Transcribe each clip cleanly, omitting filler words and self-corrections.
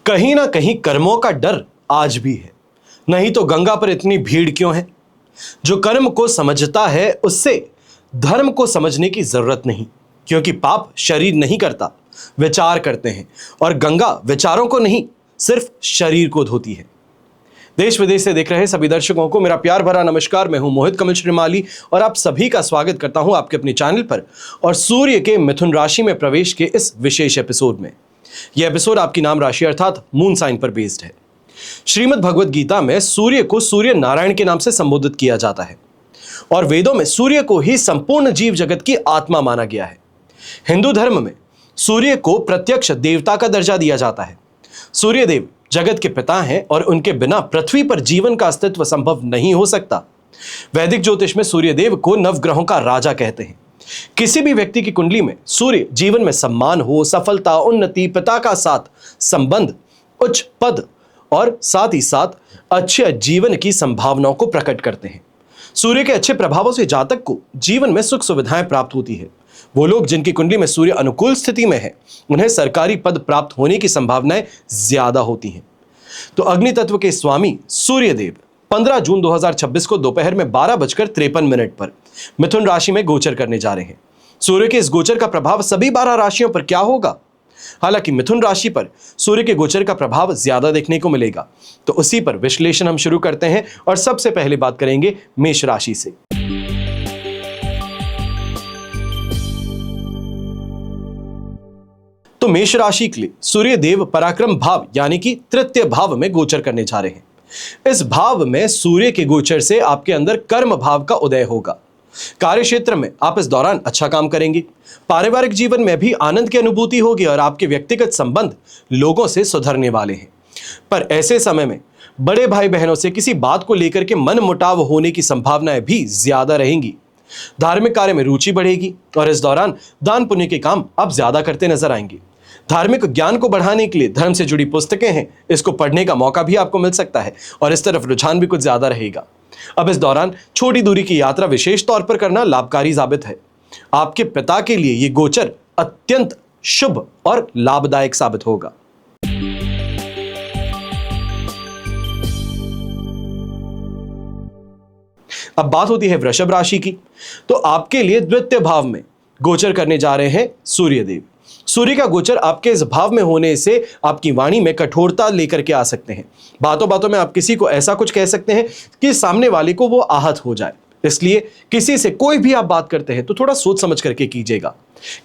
कहीं ना कहीं कर्मों का डर आज भी है, नहीं तो गंगा पर इतनी भीड़ क्यों है। जो कर्म को समझता है उससे धर्म को समझने की जरूरत नहीं, क्योंकि पाप शरीर नहीं करता, विचार करते हैं, और गंगा विचारों को नहीं, सिर्फ शरीर को धोती है। देश विदेश से देख रहे सभी दर्शकों को मेरा प्यार भरा नमस्कार। मैं हूं मोहित कमल श्रीमाली और आप सभी का स्वागत करता हूं आपके अपने चैनल पर और सूर्य के मिथुन राशि में प्रवेश के इस विशेष एपिसोड में। यह एपिसोड आपकी नाम राशि अर्थात मून साइन पर बेस्ड है। श्रीमद् भगवद गीता में सूर्य को सूर्य नारायण के नाम से संबोधित किया जाता है और वेदों में सूर्य को ही संपूर्ण जीव जगत की आत्मा माना गया है। हिंदू धर्म में सूर्य को प्रत्यक्ष देवता का दर्जा दिया जाता है। सूर्य देव जगत के पिता हैं और उनके बिना पृथ्वी पर जीवन का अस्तित्व संभव नहीं हो सकता। वैदिक ज्योतिष में सूर्य देव को नवग्रहों का राजा कहते हैं। किसी भी व्यक्ति की कुंडली में सूर्य जीवन में सम्मान हो, सफलता, उन्नति, पिता का साथ, संबंध, उच्च पद और साथ ही साथ अच्छे जीवन की संभावनाओं को प्रकट करते हैं। सूर्य के अच्छे प्रभावों से जातक को जीवन में सुख सुविधाएं प्राप्त होती है। वो लोग जिनकी कुंडली में सूर्य अनुकूल स्थिति में है, उन्हें सरकारी पद प्राप्त होने की संभावनाएं ज्यादा होती हैं। तो अग्नि तत्व के स्वामी सूर्य देव 15 जून 2026 को दोपहर में 12:53 पर मिथुन राशि में गोचर करने जा रहे हैं। सूर्य के इस गोचर का प्रभाव सभी 12 राशियों पर क्या होगा? हालांकि मिथुन राशि पर सूर्य के गोचर का प्रभाव ज्यादा देखने को मिलेगा, तो उसी पर विश्लेषण हम शुरू करते हैं और सबसे पहले बात करेंगे मेष राशि से। तो मेष राशि के लिए सूर्य देव पराक्रम भाव यानी कि तृतीय भाव में गोचर करने जा रहे हैं। इस भाव में सूर्य के गोचर से आपके अंदर कर्म भाव का उदय होगा। कार्य क्षेत्र में आप इस दौरान अच्छा काम करेंगे। पारिवारिक जीवन में भी आनंद की अनुभूति होगी और आपके व्यक्तिगत संबंध लोगों से सुधरने वाले हैं। पर ऐसे समय में बड़े भाई बहनों से किसी बात को लेकर के मन मुटाव होने की संभावनाएं भी ज्यादा रहेंगी। धार्मिक कार्य में रुचि बढ़ेगी और इस दौरान दान पुण्य के काम आप ज्यादा करते नजर आएंगे। धार्मिक ज्ञान को बढ़ाने के लिए धर्म से जुड़ी पुस्तकें हैं, इसको पढ़ने का मौका भी आपको मिल सकता है और इस तरफ रुझान भी कुछ ज्यादा रहेगा। अब इस दौरान छोटी दूरी की यात्रा विशेष तौर पर करना लाभकारी साबित है। आपके पिता के लिए यह गोचर अत्यंत शुभ और लाभदायक साबित होगा। अब बात होती है वृषभ राशि की। तो आपके लिए द्वितीय भाव में गोचर करने जा रहे हैं सूर्य देव। सूर्य का गोचर आपके इस भाव में होने से आपकी वाणी में कठोरता लेकर के आ सकते हैं। बातों बातों में आप किसी को ऐसा कुछ कह सकते हैं कि सामने वाले को वो आहत हो जाए। इसलिए किसी से कोई भी आप बात करते हैं तो थोड़ा सोच समझ करके कीजिएगा।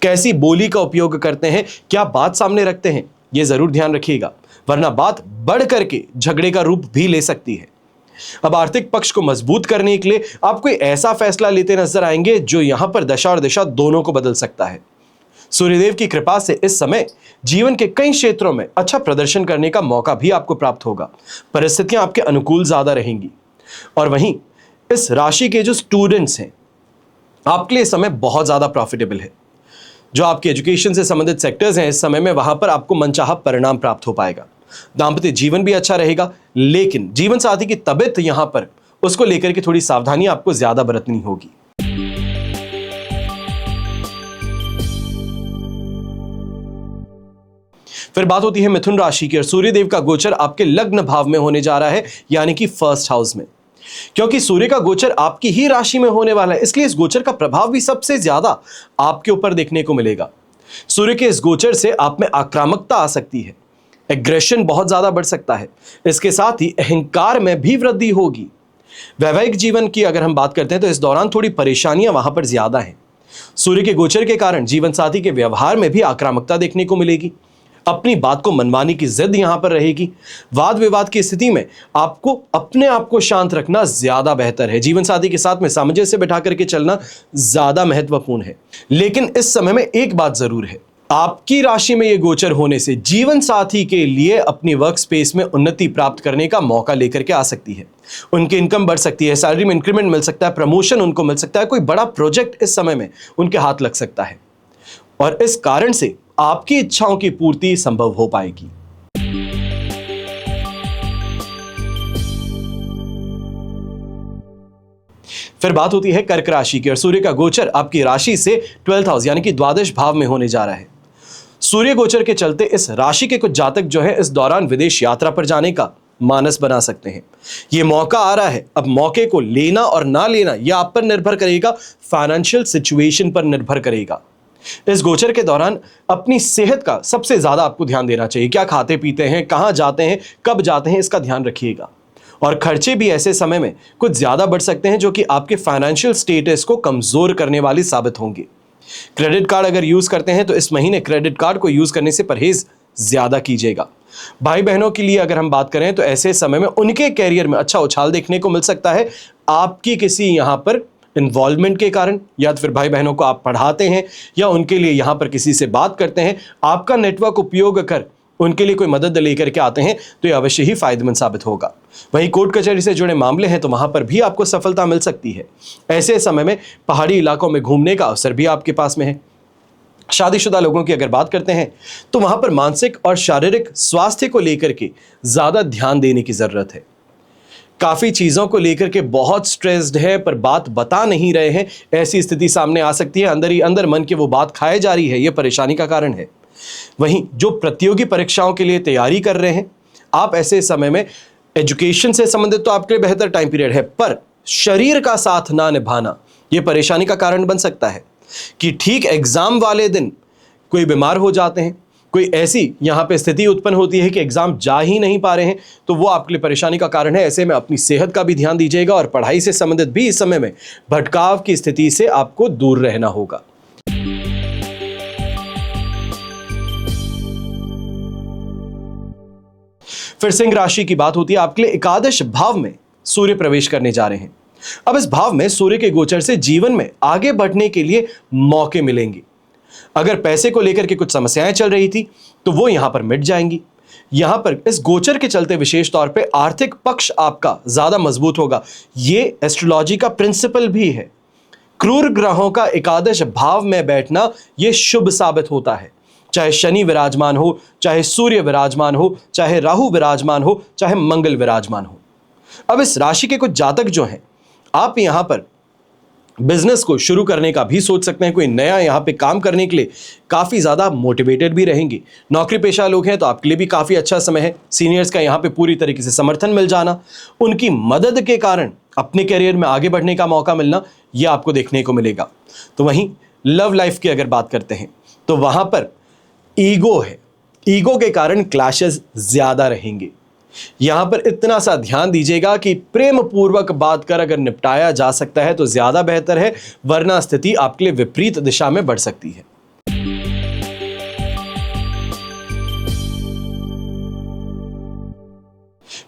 कैसी बोली का उपयोग करते हैं, क्या बात सामने रखते हैं, ये जरूर ध्यान रखिएगा, वरना बात बढ़ करके झगड़े का रूप भी ले सकती है। अब आर्थिक पक्ष को मजबूत करने के लिए आप कोई ऐसा फैसला लेते नजर आएंगे जो यहां पर दशा और दिशा दोनों को बदल सकता है। सूर्यदेव की कृपा से इस समय जीवन के कई क्षेत्रों में अच्छा प्रदर्शन करने का मौका भी आपको प्राप्त होगा। परिस्थितियां आपके अनुकूल ज्यादा रहेंगी और वहीं इस राशि के जो स्टूडेंट्स हैं, आपके लिए समय बहुत ज्यादा प्रॉफिटेबल है। जो आपके एजुकेशन से संबंधित सेक्टर्स हैं, इस समय में वहां पर आपको मनचाहा परिणाम प्राप्त हो पाएगा। दांपत्य जीवन भी अच्छा रहेगा, लेकिन जीवन साथी की तबीयत यहां पर उसको लेकर के थोड़ी सावधानी आपको ज्यादा बरतनी होगी। फिर बात होती है मिथुन राशि की और सूर्यदेव का गोचर आपके लग्न भाव में होने जा रहा है, यानी कि फर्स्ट हाउस में। क्योंकि सूर्य का गोचर आपकी ही राशि में होने वाला है, इसलिए इस गोचर का प्रभाव भी सबसे ज्यादा आपके ऊपर देखने को मिलेगा। सूर्य के इस गोचर से आप में आक्रामकता आ सकती है, एग्रेशन बहुत ज्यादा बढ़ सकता है। इसके साथ ही अहंकार में भी वृद्धि होगी। वैवाहिक जीवन की अगर हम बात करते हैं तो इस दौरान थोड़ी परेशानियां वहां पर ज्यादा हैं। सूर्य के गोचर के कारण जीवन साथी के व्यवहार में भी आक्रामकता देखने को मिलेगी। अपनी बात को मनवाने की जिद यहां पर रहेगी। वाद विवाद की स्थिति में आपको अपने आप को शांत रखना ज्यादा बेहतर है। जीवन साथी के साथ में सामंजस्य बिठा करके चलना ज्यादा महत्वपूर्ण है। लेकिन इस समय में एक बात जरूर है, आपकी राशि में यह गोचर होने से जीवन साथी के लिए अपनी वर्क स्पेस में उन्नति प्राप्त करने का मौका लेकर के आ सकती है। उनकी इनकम बढ़ सकती है, सैलरी में इंक्रीमेंट मिल सकता है, प्रमोशन उनको मिल सकता है, कोई बड़ा प्रोजेक्ट इस समय में उनके हाथ लग सकता है और इस कारण से आपकी इच्छाओं की पूर्ति संभव हो पाएगी। फिर बात होती है कर्क राशि की और सूर्य का गोचर आपकी राशि से 12th हाउस यानी कि द्वादश भाव में होने जा रहा है। सूर्य गोचर के चलते इस राशि के कुछ जातक जो है इस दौरान विदेश यात्रा पर जाने का मानस बना सकते हैं। यह मौका आ रहा है, अब मौके को लेना और ना लेना यह आप पर निर्भर करेगा, फाइनेंशियल सिचुएशन पर निर्भर करेगा। इस गोचर के दौरान अपनी सेहत का सबसे ज्यादा आपको ध्यान देना चाहिए। क्या खाते पीते हैं, कहां जाते हैं, कब जाते हैं, इसका ध्यान रखिएगा। और खर्चे भी ऐसे समय में कुछ ज्यादा बढ़ सकते हैं जो कि आपके फाइनेंशियल स्टेटस को कमजोर करने वाली साबित होंगे। क्रेडिट कार्ड अगर यूज करते हैं तो इस महीने क्रेडिट कार्ड को यूज करने से परहेज ज्यादा कीजिएगा। भाई बहनों के लिए अगर हम बात करें तो ऐसे समय में उनके कैरियर में अच्छा उछाल देखने को मिल सकता है। आपकी किसी यहां पर इन्वॉल्वमेंट के कारण, या तो फिर भाई बहनों को आप पढ़ाते हैं या उनके लिए यहां पर किसी से बात करते हैं, आपका नेटवर्क उपयोग कर उनके लिए कोई मदद लेकर के आते हैं तो यह अवश्य ही फायदेमंद साबित होगा। वहीं कोर्ट कचहरी से जुड़े मामले हैं तो वहां पर भी आपको सफलता मिल सकती है। ऐसे समय में पहाड़ी इलाकों में घूमने का अवसर भी आपके पास में है। शादीशुदा लोगों की अगर बात करते हैं तो वहां पर मानसिक और शारीरिक स्वास्थ्य को लेकर के ज्यादा ध्यान देने की जरूरत है। काफी चीजों को लेकर के बहुत स्ट्रेस्ड है पर बात बता नहीं रहे हैं, ऐसी स्थिति सामने आ सकती है। अंदर ही अंदर मन की वो बात खाए जा रही है, यह परेशानी का कारण है। वहीं जो प्रतियोगी परीक्षाओं के लिए तैयारी कर रहे हैं, आप ऐसे समय में एजुकेशन से संबंधित तो आपके लिए बेहतर टाइम पीरियड है, पर शरीर का साथ ना निभाना यह परेशानी का कारण बन सकता है कि ठीक एग्जाम वाले दिन कोई बीमार हो जाते हैं, कोई ऐसी यहां पे स्थिति उत्पन्न होती है कि एग्जाम जा ही नहीं पा रहे हैं, तो वो आपके लिए परेशानी का कारण है। ऐसे में अपनी सेहत का भी ध्यान दीजिएगा और पढ़ाई से संबंधित भी इस समय में भटकाव की स्थिति से आपको दूर रहना होगा। फिर सिंह राशि की बात होती है, आपके लिए एकादश भाव में सूर्य प्रवेश करने जा रहे हैं। अब इस भाव में सूर्य के गोचर से जीवन में आगे बढ़ने के लिए मौके मिलेंगे। अगर पैसे को लेकर के कुछ समस्याएं चल रही थी तो वो यहां पर मिट जाएंगी। यहां पर इस गोचर के चलते विशेष तौर पे आर्थिक पक्ष आपका ज्यादा मजबूत होगा। ये एस्ट्रोलॉजी का प्रिंसिपल भी है। क्रूर ग्रहों का एकादश भाव में बैठना यह शुभ साबित होता है। चाहे शनि विराजमान हो, चाहे सूर्य विराजमान हो, चाहे राहु विराजमान हो, चाहे मंगल विराजमान हो। अब इस राशि के कुछ जातक जो हैं, आप यहां पर बिजनेस को शुरू करने का भी सोच सकते हैं। कोई नया यहां पे काम करने के लिए काफी ज्यादा मोटिवेटेड भी रहेंगे। नौकरी पेशा लोग हैं तो आपके लिए भी काफी अच्छा समय है। सीनियर्स का यहां पे पूरी तरीके से समर्थन मिल जाना, उनकी मदद के कारण अपने करियर में आगे बढ़ने का मौका मिलना, यह आपको देखने को मिलेगा। तो वहीं लव लाइफ की अगर बात करते हैं तो वहां पर ईगो है, ईगो के कारण क्लैशेस ज्यादा रहेंगे। यहां पर इतना सा ध्यान दीजिएगा कि प्रेम पूर्वक बात कर अगर निपटाया जा सकता है तो ज्यादा बेहतर है, वरना स्थिति आपके लिए विपरीत दिशा में बढ़ सकती है।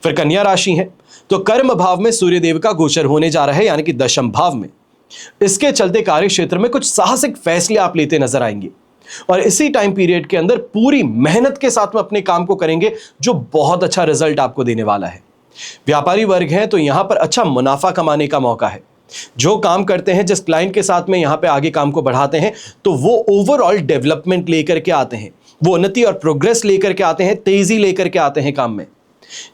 फिर कन्या राशि है तो कर्म भाव में सूर्य देव का गोचर होने जा रहा है, यानी कि दशम भाव में। इसके चलते कार्य क्षेत्र में कुछ साहसिक फैसले आप लेते नजर आएंगे और इसी टाइम पीरियड के अंदर पूरी मेहनत के साथ में अपने काम को करेंगे, जो बहुत अच्छा रिजल्ट आपको देने वाला है। व्यापारी वर्ग है तो यहां पर अच्छा मुनाफा कमाने का मौका है। जो काम करते हैं, जिस क्लाइंट के साथ में यहां पे आगे काम को बढ़ाते हैं, तो वो ओवरऑल डेवलपमेंट लेकर के आते हैं, वो उन्नति और प्रोग्रेस लेकर के आते हैं, तेजी लेकर के आते हैं काम में।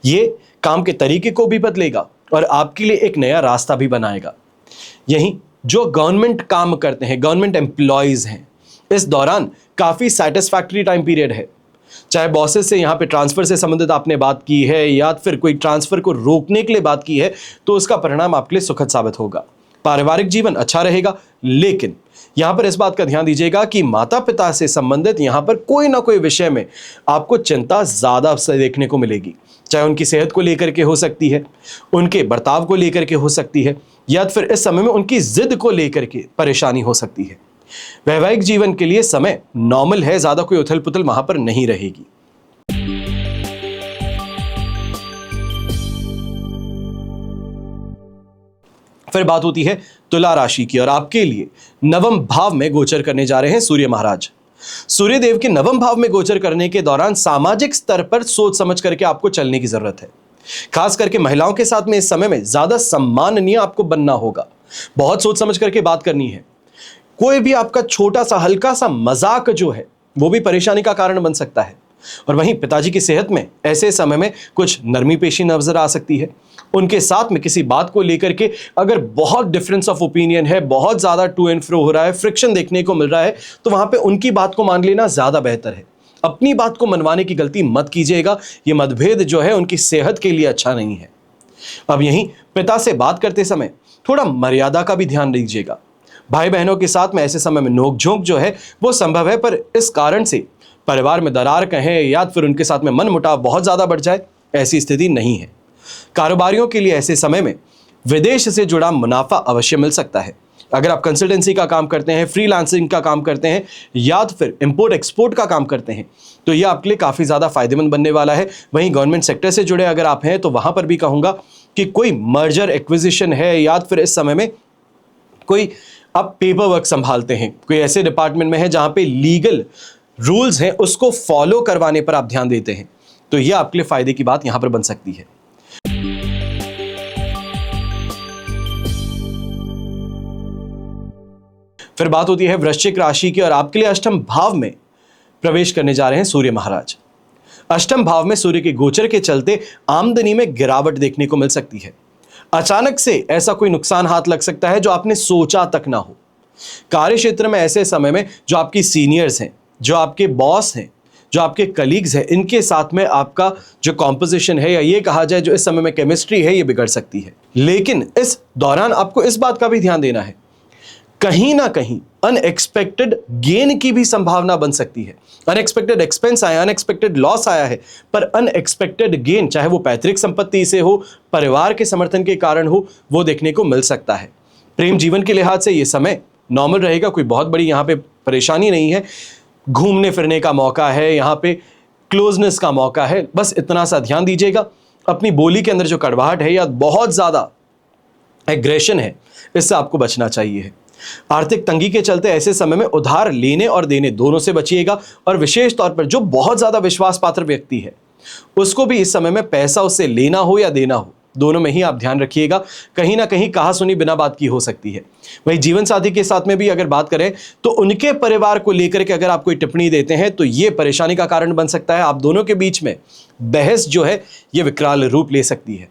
ये काम के तरीके को भी बदलेगा और आपके लिए एक नया रास्ता भी बनाएगा। यहीं जो गवर्नमेंट काम करते हैं, गवर्नमेंट एम्प्लॉयज हैं, इस दौरान काफी सैटिस्फैक्टरी टाइम पीरियड है। चाहे बॉसेस से यहाँ पे ट्रांसफर से संबंधित आपने बात की है या फिर कोई ट्रांसफर को रोकने के लिए बात की है, तो उसका परिणाम आपके लिए सुखद साबित होगा। पारिवारिक जीवन अच्छा रहेगा, लेकिन यहां पर इस बात का ध्यान दीजिएगा कि माता पिता से संबंधित यहां पर कोई ना कोई विषय में आपको चिंता ज्यादा देखने को मिलेगी। चाहे उनकी सेहत को लेकर के हो सकती है, उनके बर्ताव को लेकर के हो सकती है, या फिर इस समय में उनकी जिद को लेकर के परेशानी हो सकती है। वैवाहिक जीवन के लिए समय नॉर्मल है, ज्यादा कोई उथल पुथल वहां पर नहीं रहेगी। फिर बात होती है तुला राशि की और आपके लिए नवम भाव में गोचर करने जा रहे हैं सूर्य महाराज। सूर्य देव के नवम भाव में गोचर करने के दौरान सामाजिक स्तर पर सोच समझ करके आपको चलने की जरूरत है। खास करके महिलाओं के साथ में इस समय में ज्यादा सम्माननीय आपको बनना होगा। बहुत सोच समझ करके बात करनी है। कोई भी आपका छोटा सा हल्का सा मजाक जो है वो भी परेशानी का कारण बन सकता है। और वहीं पिताजी की सेहत में ऐसे समय में कुछ नरमी पेशी नजर आ सकती है। उनके साथ में किसी बात को लेकर के अगर बहुत डिफरेंस ऑफ ओपिनियन है, बहुत ज्यादा टू एंड फ्रो हो रहा है, फ्रिक्शन देखने को मिल रहा है, तो वहां पे उनकी बात को मान लेना ज्यादा बेहतर है। अपनी बात को मनवाने की गलती मत कीजिएगा। ये मतभेद जो है उनकी सेहत के लिए अच्छा नहीं है। अब यहीं पिता से बात करते समय थोड़ा मर्यादा का भी ध्यान दीजिएगा। भाई बहनों के साथ में ऐसे समय में नोकझोंक जो है वो संभव है, पर इस कारण से परिवार में दरार कहें या फिर उनके साथ में मनमुटाव बहुत ज्यादा बढ़ जाए, ऐसी स्थिति नहीं है। कारोबारियों के लिए ऐसे समय में विदेश से जुड़ा मुनाफा अवश्य मिल सकता है। अगर आप कंसल्टेंसी का काम करते हैं, फ्रीलांसिंग का काम करते हैं या फिर इंपोर्ट एक्सपोर्ट का काम करते हैं तो यह आपके लिए काफ़ी ज़्यादा फायदेमंद बनने वाला है। वहीं गवर्नमेंट सेक्टर से जुड़े अगर आप हैं तो वहाँ पर भी कहूँगा कि कोई मर्जर एक्विजिशन है या फिर इस समय में कोई आप पेपर वर्क संभालते हैं, कोई ऐसे डिपार्टमेंट में है जहाँ पे लीगल रूल्स हैं उसको फॉलो करवाने पर आप ध्यान देते हैं तो यह आपके लिए फायदे की बात यहाँ पर बन सकती है। फिर बात होती है वृश्चिक राशि की और आपके लिए अष्टम भाव में प्रवेश करने जा रहे हैं सूर्य महाराज। अष्टम भाव में सूर्य के गोचर के चलते आमदनी में गिरावट देखने को मिल सकती है। अचानक से ऐसा कोई नुकसान हाथ लग सकता है जो आपने सोचा तक ना हो। कार्य क्षेत्र में ऐसे समय में जो आपकी सीनियर्स हैं, जो आपके बॉस हैं, जो आपके कलीग्स हैं, इनके साथ में आपका जो कॉम्पोजिशन है या ये कहा जाए जो इस समय में केमिस्ट्री है ये बिगड़ सकती है। लेकिन इस दौरान आपको इस बात का भी ध्यान देना है, कहीं ना कहीं अनएक्सपेक्टेड गेन की भी संभावना बन सकती है। अनएक्सपेक्टेड एक्सपेंस आया, अनएक्सपेक्टेड लॉस आया है, पर अनएक्सपेक्टेड गेन चाहे वो पैतृक संपत्ति से हो, परिवार के समर्थन के कारण हो, वो देखने को मिल सकता है। प्रेम जीवन के लिहाज से ये समय नॉर्मल रहेगा, कोई बहुत बड़ी यहाँ पे परेशानी नहीं है। घूमने फिरने का मौका है, यहाँ पे क्लोजनेस का मौका है, बस इतना सा ध्यान दीजिएगा। अपनी बोली के अंदर जो कड़वाहट है या बहुत ज़्यादा एग्रेशन है, इससे आपको बचना चाहिए। आर्थिक तंगी के चलते ऐसे समय में उधार लेने और देने दोनों से बचिएगा और विशेष तौर पर जो बहुत ज्यादा विश्वास पात्र व्यक्ति है उसको भी इस समय में पैसा उससे लेना हो या देना हो, दोनों में ही आप ध्यान रखिएगा। कहीं ना कहीं कहा सुनी बिना बात की हो सकती है। वही जीवन साथी के साथ में भी अगर बात करें तो उनके परिवार को लेकर के अगर आप कोई टिप्पणी देते हैं तो ये परेशानी का कारण बन सकता है। आप दोनों के बीच में बहस जो है ये विकराल रूप ले सकती है।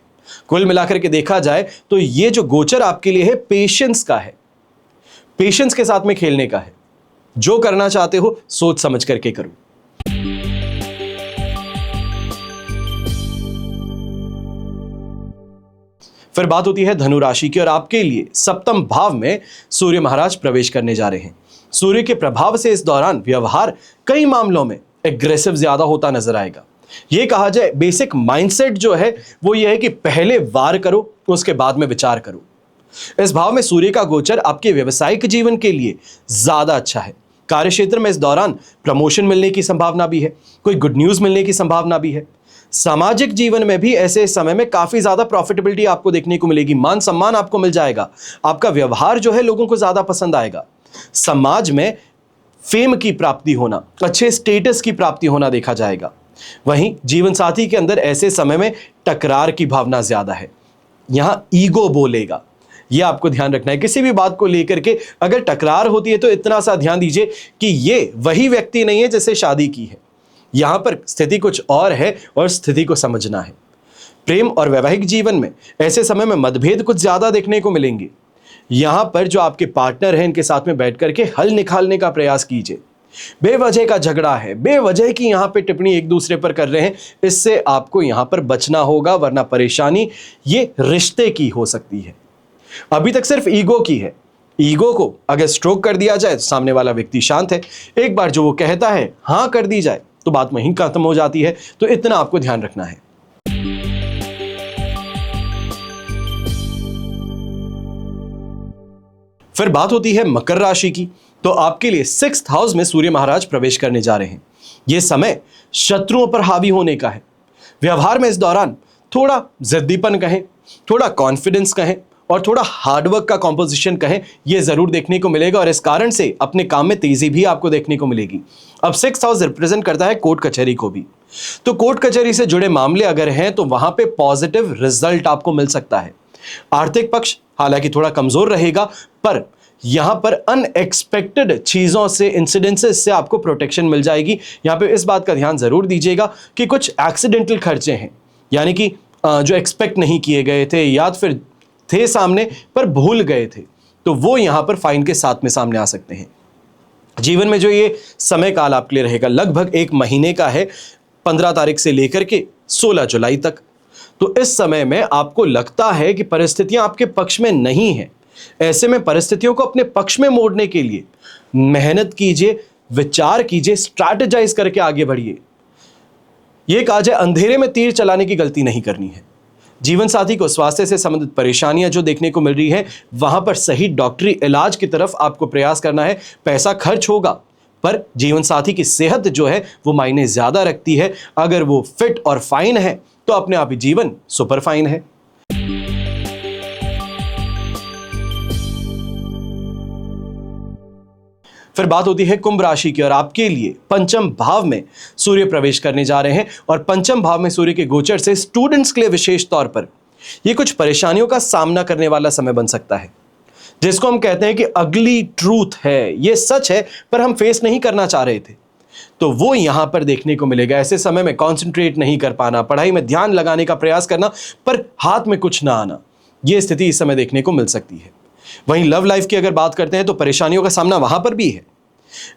कुल मिलाकर के देखा जाए तो ये जो गोचर आपके लिए है पेशेंस का है, पेशेंस के साथ में खेलने का है। जो करना चाहते हो सोच समझ करके करो। फिर बात होती है धनु राशि की और आपके लिए सप्तम भाव में सूर्य महाराज प्रवेश करने जा रहे हैं। सूर्य के प्रभाव से इस दौरान व्यवहार कई मामलों में एग्रेसिव ज्यादा होता नजर आएगा। यह कहा जाए बेसिक माइंडसेट जो है वो ये है कि पहले वार करो उसके बाद में विचार करो। इस भाव में सूर्य का गोचर आपके व्यवसायिक जीवन के लिए ज्यादा अच्छा है। कार्य क्षेत्र में इस दौरान प्रमोशन मिलने की संभावना भी है, कोई गुड न्यूज मिलने की संभावना भी है। सामाजिक जीवन में भी ऐसे समय में काफी ज्यादा प्रॉफिटेबिलिटी आपको देखने को मिलेगी, मान सम्मान आपको मिल जाएगा, आपका व्यवहार जो है लोगों को ज्यादा पसंद आएगा। समाज में फेम की प्राप्ति होना, अच्छे स्टेटस की प्राप्ति होना देखा जाएगा। वहीं जीवन साथी के अंदर ऐसे समय में टकरार की भावना ज्यादा है, यहां ईगो बोलेगा, यह आपको ध्यान रखना है। किसी भी बात को लेकर के अगर टकरार होती है तो इतना सा ध्यान दीजिए कि ये वही व्यक्ति नहीं है जिससे शादी की है, यहां पर स्थिति कुछ और है और स्थिति को समझना है। प्रेम और वैवाहिक जीवन में ऐसे समय में मतभेद कुछ ज्यादा देखने को मिलेंगे। यहां पर जो आपके पार्टनर हैं इनके साथ में बैठ करके हल निकालने का प्रयास कीजिए। बेवजह का झगड़ा है, बेवजह की यहां पे टिप्पणी एक दूसरे पर कर रहे हैं, इससे आपको यहां पर बचना होगा, वरना परेशानी ये रिश्ते की हो सकती है। अभी तक सिर्फ ईगो की है, ईगो को अगर स्ट्रोक कर दिया जाए तो सामने वाला व्यक्ति शांत है, एक बार जो वो कहता है हां कर दी जाए तो बात वहीं खत्म हो जाती है। तो इतना आपको ध्यान रखना है। फिर बात होती है मकर राशि की, तो आपके लिए 6th हाउस में सूर्य महाराज प्रवेश करने जा रहे हैं। यह समय शत्रुओं पर हावी होने का है। व्यवहार में इस दौरान थोड़ा जिद्दीपन कहें, थोड़ा कॉन्फिडेंस कहें और थोड़ा हार्डवर्क का कॉम्पोजिशन कहें, यह जरूर देखने को मिलेगा और इस कारण से अपने काम में तेजी भी आपको देखने को मिलेगी। अब 6th हाउस रिप्रेजेंट करता है कोर्ट कचहरी को भी, तो कोर्ट कचहरी से जुड़े मामले अगर हैं तो वहां पे पॉजिटिव रिजल्ट आपको मिल सकता है। आर्थिक पक्ष हालांकि थोड़ा कमजोर रहेगा, पर यहां पर अनएक्सपेक्टेड चीजों से, इंसिडेंसेस से आपको प्रोटेक्शन मिल जाएगी। यहां पे इस बात का ध्यान जरूर दीजिएगा कि कुछ एक्सीडेंटल खर्चे हैं, यानी कि जो एक्सपेक्ट नहीं किए गए थे या फिर थे सामने पर भूल गए थे, तो वो यहां पर फाइन के साथ में सामने आ सकते हैं। जीवन में जो ये समय काल आपके लिए रहेगा लगभग 1 महीने का है, 15 तारीख से लेकर के 16 जुलाई तक। तो इस समय में आपको लगता है कि परिस्थितियां आपके पक्ष में नहीं हैं। ऐसे में परिस्थितियों को अपने पक्ष में मोड़ने के लिए मेहनत कीजिए, विचार कीजिए, स्ट्रैटेजाइज करके आगे बढ़िए। यह कहा जाए अंधेरे में तीर चलाने की गलती नहीं करनी है। जीवन साथी को स्वास्थ्य से संबंधित परेशानियां जो देखने को मिल रही है, वहां पर सही डॉक्टरी इलाज की तरफ आपको प्रयास करना है। पैसा खर्च होगा, पर जीवन साथी की सेहत जो है वो मायने ज्यादा रखती है। अगर वो फिट और फाइन है तो अपने आप ही जीवन सुपर फाइन है। फिर बात होती है कुंभ राशि की, और आपके लिए पंचम भाव में सूर्य प्रवेश करने जा रहे हैं। और पंचम भाव में सूर्य के गोचर से स्टूडेंट्स के लिए विशेष तौर पर यह कुछ परेशानियों का सामना करने वाला समय बन सकता है, जिसको हम कहते हैं कि अगली ट्रूथ है। यह सच है पर हम फेस नहीं करना चाह रहे थे, तो वो यहां पर देखने को मिलेगा। ऐसे समय में कॉन्सेंट्रेट नहीं कर पाना, पढ़ाई में ध्यान लगाने का प्रयास करना पर हाथ में कुछ ना आना, यह स्थिति इस समय देखने को मिल सकती है। वहीं लव लाइफ की अगर बात करते हैं तो परेशानियों का सामना वहां पर भी है।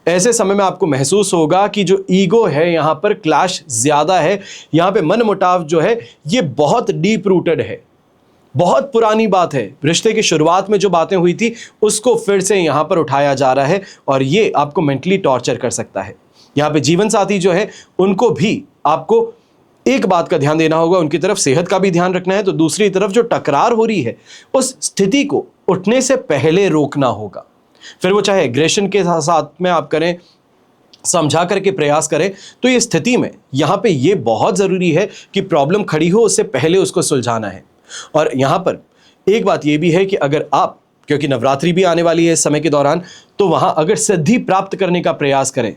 ऐसे समय में आपको महसूस होगा कि जो ईगो है यहां पर क्लैश ज्यादा है। यहां पे मन मुटाव जो है ये बहुत डीप रूटेड है, बहुत पुरानी बात है। रिश्ते की शुरुआत में जो बातें हुई थी उसको फिर से यहां पर उठाया जा रहा है और ये आपको मेंटली टॉर्चर कर सकता है। यहां पे जीवन साथी जो है उनको भी आपको एक बात का ध्यान देना होगा, उनकी तरफ सेहत का भी ध्यान रखना है। तो दूसरी तरफ जो टकरार हो रही है उस स्थिति को उठने से पहले रोकना होगा। फिर वो चाहे एग्रेशन के साथ में आप करें, समझा करके प्रयास करें, तो ये स्थिति में यहां पे ये बहुत जरूरी है कि प्रॉब्लम खड़ी हो उससे पहले उसको सुलझाना है। और यहां पर एक बात ये भी है कि अगर आप, क्योंकि नवरात्रि भी आने वाली है इस समय के दौरान, तो वहां अगर सिद्धि प्राप्त करने का प्रयास करें,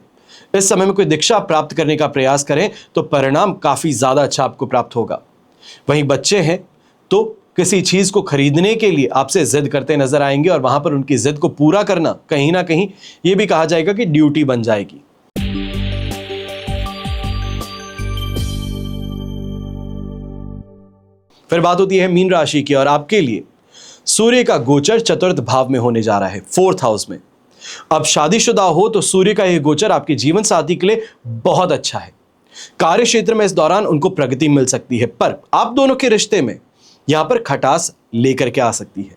इस समय में कोई दीक्षा प्राप्त करने का प्रयास करें, तो परिणाम काफी ज्यादा अच्छा आपको प्राप्त होगा। वहीं बच्चे हैं तो किसी चीज को खरीदने के लिए आपसे जिद करते नजर आएंगे और वहां पर उनकी जिद को पूरा करना कहीं ना कहीं यह भी कहा जाएगा कि ड्यूटी बन जाएगी। फिर बात होती है मीन राशि की, और आपके लिए सूर्य का गोचर चतुर्थ भाव में होने जा रहा है, 4th हाउस में। अब शादीशुदा हो तो सूर्य का यह गोचर आपके जीवन साथी के लिए बहुत अच्छा है। कार्य क्षेत्र में इस दौरान उनको प्रगति मिल सकती है, पर आप दोनों के रिश्ते में यहां पर खटास लेकर के आ सकती है।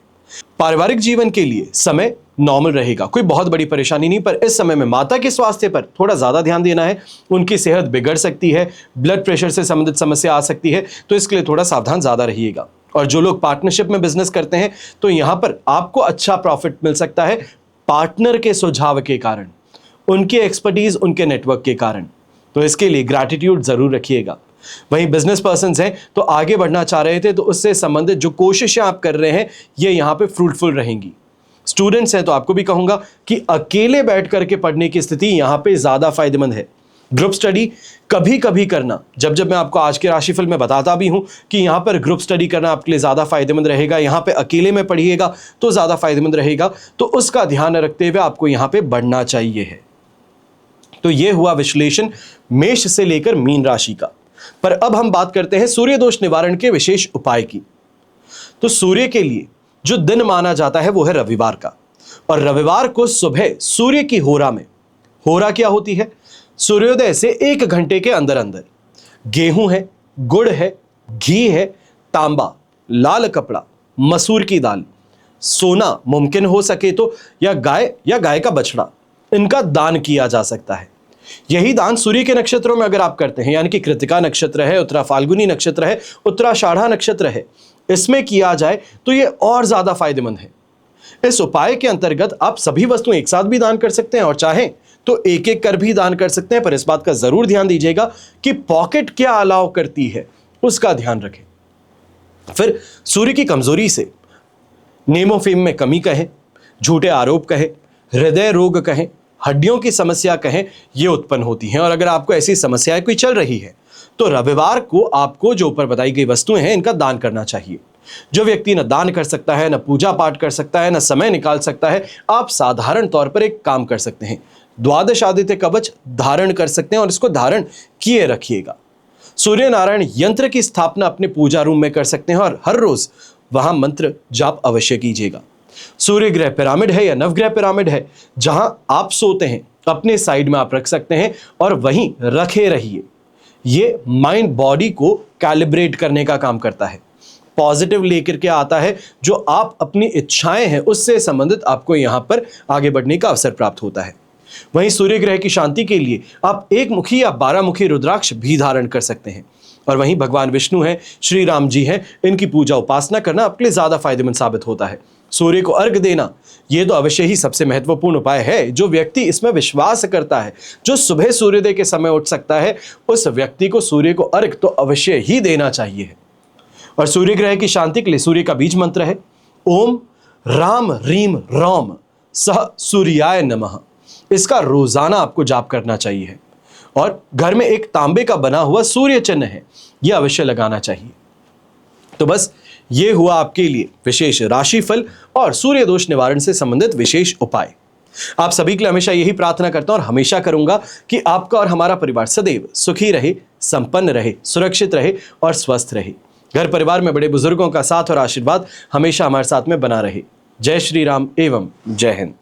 पारिवारिक जीवन के लिए समय नॉर्मल रहेगा, कोई बहुत बड़ी परेशानी नहीं, पर इस समय में माता के स्वास्थ्य पर थोड़ा ज्यादा ध्यान देना है। उनकी सेहत बिगड़ सकती है, ब्लड प्रेशर से संबंधित समस्या आ सकती है, तो इसके लिए थोड़ा सावधान ज्यादा रहिएगा। और जो लोग पार्टनरशिप में बिजनेस करते हैं तो यहां पर आपको अच्छा प्रॉफिट मिल सकता है पार्टनर के सुझाव के कारण, उनके एक्सपर्टीज, उनके नेटवर्क के कारण। तो इसके लिए ग्रैटिट्यूड जरूर रखिएगा। वहीं बिजनेस पर्सन हैं तो आगे बढ़ना चाह रहे थे, तो उससे संबंधित जो कोशिशें आप कर रहे हैं ये यहाँ पे फ्रूटफुल रहेंगी। स्टूडेंट्स हैं तो आपको भी कहूंगा कि अकेले बैठ करके पढ़ने की स्थिति यहाँ पे ज्यादा फायदेमंद है। ग्रुप स्टडी कभी कभी करना, जब मैं आपको आज के राशिफल में बताता भी हूं कि यहां पर ग्रुप स्टडी करना आपके लिए ज्यादा फायदेमंद रहेगा, यहां पे अकेले में पढ़िएगा तो ज्यादा फायदेमंद रहेगा, तो उसका ध्यान रखते हुए आपको यहां पे बढ़ना चाहिए है। तो यह हुआ विश्लेषण मेष से लेकर मीन राशि का। पर अब हम बात करते हैं सूर्य दोष निवारण के विशेष उपाय की। तो सूर्य के लिए जो दिन माना जाता है वो है रविवार का, और रविवार को सुबह सूर्य की होरा में, होरा क्या होती है, सूर्योदय से 1 घंटे के अंदर अंदर गेहूं है, गुड़ है, घी है, तांबा, लाल कपड़ा, मसूर की दाल, सोना मुमकिन हो सके तो, या गाय का बछड़ा, इनका दान किया जा सकता है। यही दान सूर्य के नक्षत्रों में अगर आप करते हैं, यानी कि कृतिका नक्षत्र है, उत्तरा फाल्गुनी नक्षत्र है, उत्तराषाढ़ा नक्षत्र है, इसमें किया जाए तो यह और ज्यादा फायदेमंद है। इस उपाय के अंतर्गत आप सभी वस्तुएं एक साथ भी दान कर सकते हैं और चाहें तो एक एक कर भी दान कर सकते हैं, पर इस बात का जरूर ध्यान दीजिएगा कि पॉकेट क्या अलाउ करती है उसका ध्यान रखें। फिर सूर्य की कमजोरी से नेमोफेम में कमी कहें, झूठे आरोप कहें, हृदय रोग कहें, हड्डियों की समस्या कहें, ये उत्पन्न होती हैं। और अगर आपको ऐसी समस्याएं कोई चल रही है तो रविवार को आपको जो ऊपर बताई गई वस्तुएं हैं इनका दान करना चाहिए। जो व्यक्ति न दान कर सकता है, न पूजा पाठ कर सकता है, न समय निकाल सकता है, आप साधारण तौर पर एक काम कर सकते हैं, द्वादश आदित्य कवच धारण कर सकते हैं और इसको धारण किए रखिएगा। सूर्य नारायण यंत्र की स्थापना अपने पूजा रूम में कर सकते हैं और हर रोज वहां मंत्र जाप अवश्य कीजिएगा। सूर्य ग्रह पिरामिड है या नवग्रह पिरामिड है, जहां आप सोते हैं अपने साइड में आप रख सकते हैं और वहीं रखे रहिए। ये माइंड बॉडी को कैलिब्रेट करने का काम करता है, पॉजिटिव लेकर के आता है। जो आप अपनी इच्छाएं हैं उससे संबंधित आपको यहां पर आगे बढ़ने का अवसर प्राप्त होता है। वहीं सूर्य ग्रह की शांति के लिए आप 1 मुखी या 12 मुखी रुद्राक्ष भी धारण कर सकते हैं। और वहीं भगवान विष्णु हैं, श्री राम जी हैं, इनकी पूजा उपासना करना आपके लिए ज्यादा फायदेमंद साबित होता है। सूर्य को अर्घ देना यह तो अवश्य ही सबसे महत्वपूर्ण उपाय है। जो व्यक्ति इसमें विश्वास करता है, जो सुबह सूर्योदय के समय उठ सकता है, उस व्यक्ति को सूर्य को अर्घ तो अवश्य ही देना चाहिए। और सूर्य ग्रह की शांति के लिए सूर्य का बीज मंत्र है ओम राम रीम रौम सह सूर्याय नमः। इसका रोजाना आपको जाप करना चाहिए। और घर में एक तांबे का बना हुआ सूर्य चिन्ह है, यह अवश्य लगाना चाहिए। तो बस ये हुआ आपके लिए विशेष राशिफल और सूर्य दोष निवारण से संबंधित विशेष उपाय। आप सभी के लिए हमेशा यही प्रार्थना करता हूं और हमेशा करूंगा कि आपका और हमारा परिवार सदैव सुखी रहे, संपन्न रहे, सुरक्षित रहे और स्वस्थ रहे। घर परिवार में बड़े बुजुर्गों का साथ और आशीर्वाद हमेशा हमारे साथ में बना रहे। जय श्री राम एवं जय हिंद।